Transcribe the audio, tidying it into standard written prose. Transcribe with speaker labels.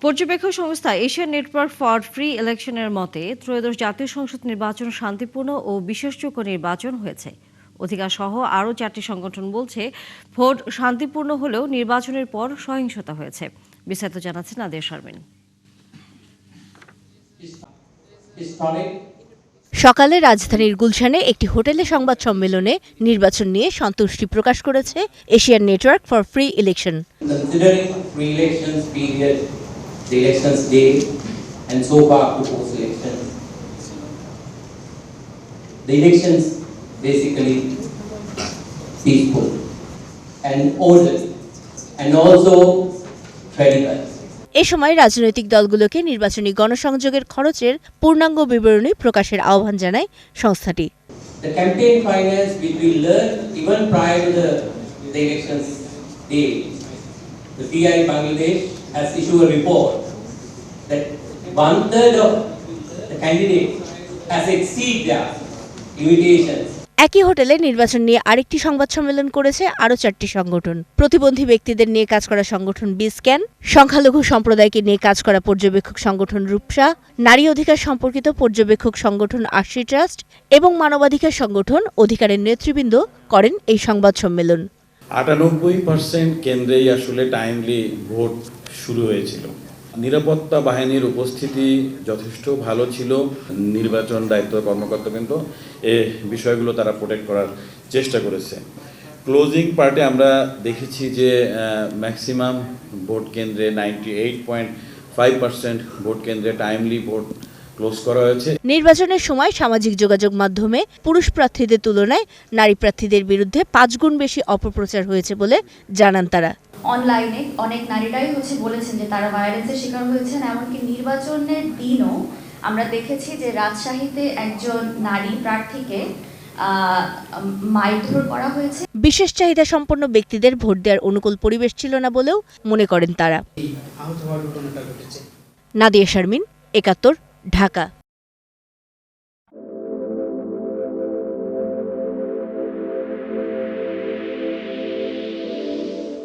Speaker 1: পর্যবেক্ষক সংস্থা Asian network for free ইলেকশনের মতে ত্রয়োদশ জাতীয় সংসদ নির্বাচন শান্তিপূর্ণ ও বিশ্বাসযোগ্য নির্বাচন হয়েছে। অধিকার সহ আরও 4টি সংগঠন বলছে ভোট শান্তিপূর্ণ হলেও নির্বাচনের পর সহিংসতা হয়েছে। বিস্তারিত জানাচ্ছেন নাদিয়া শারমিন।
Speaker 2: সকালে রাজধানীর গুলশানে একটি হোটেলে সংবাদ সম্মেলনে নির্বাচন নিয়ে সন্তুষ্টি প্রকাশ করেছে Asian network for free election.
Speaker 3: The elections day and so far to post-elections. The elections basically peaceful and orderly and also credible.
Speaker 2: এ সময় রাজনৈতিক দলগুলোকে নির্বাচনী গণসংযোগের খরচের পূর্ণাঙ্গ বিবরণী প্রকাশের আহ্বান জানায় সংস্থাটি।
Speaker 3: The campaign finance which we learned even prior to the elections day, the PI Bangladesh has issued a report that 1/3 of the candidates has exceeded their limitations.
Speaker 2: একই হোটেলে নির্বাচন নিয়ে আরেকটি সংবাদ সম্মেলন করেছে আরও 4টি সংগঠন। প্রতিবন্ধী ব্যক্তিদের নিয়ে কাজ করা সংগঠন বিস্ক্যান, সংখ্যালঘু সম্প্রদায়কে নিয়ে কাজ করা পর্যবেক্ষক সংগঠন রূপসা, নারী অধিকার সম্পর্কিত পর্যবেক্ষক সংগঠন আশি ট্রাস্ট এবং মানবাধিকার সংগঠন অধিকারের নেতৃবৃন্দ করেন এই সংবাদ সম্মেলন।
Speaker 4: 98% কেন্দ্রেই আসলে টাইমলি ভোট শুরু হয়েছিল। নিরাপত্তা বাহিনীর উপস্থিতি যথেষ্ট ভালো ছিল। নির্বাচন দায়িত্ব কর্মকর্তা কিন্তু এই বিষয়গুলো তারা প্রোটেক্ট করার চেষ্টা করেছে। ক্লোজিং পার্টে আমরা দেখেছি যে ম্যাক্সিমাম ভোট কেন্দ্রে 98.5% ভোট কেন্দ্রে টাইমলি ভোট ক্লোজ করা হয়েছে।
Speaker 2: নির্বাচনের সময় সামাজিক যোগাযোগ মাধ্যমে পুরুষ প্রার্থীদের তুলনায় নারী প্রার্থীদের বিরুদ্ধে 5 গুণ বেশি অপপ্রচার হয়েছে বলে জানান তারা।
Speaker 5: অনলাইনে অনেক নারীরাই বলেছেন যে তারা ভায়োলেন্সের শিকার হয়েছেন। এমনকি নির্বাচনের দিনও আমরা দেখেছি যে রাজশাহীতে একজন নারী প্রার্থীকে মারধর করা হয়েছে।
Speaker 2: বিশেষ চাহিদা সম্পন্ন ব্যক্তিদের ভোট দেওয়ার অনুকূল পরিবেশ ছিল না বলেও মনে করেন তারা। নাদিয়া শারমিন, 71, ঢাকা।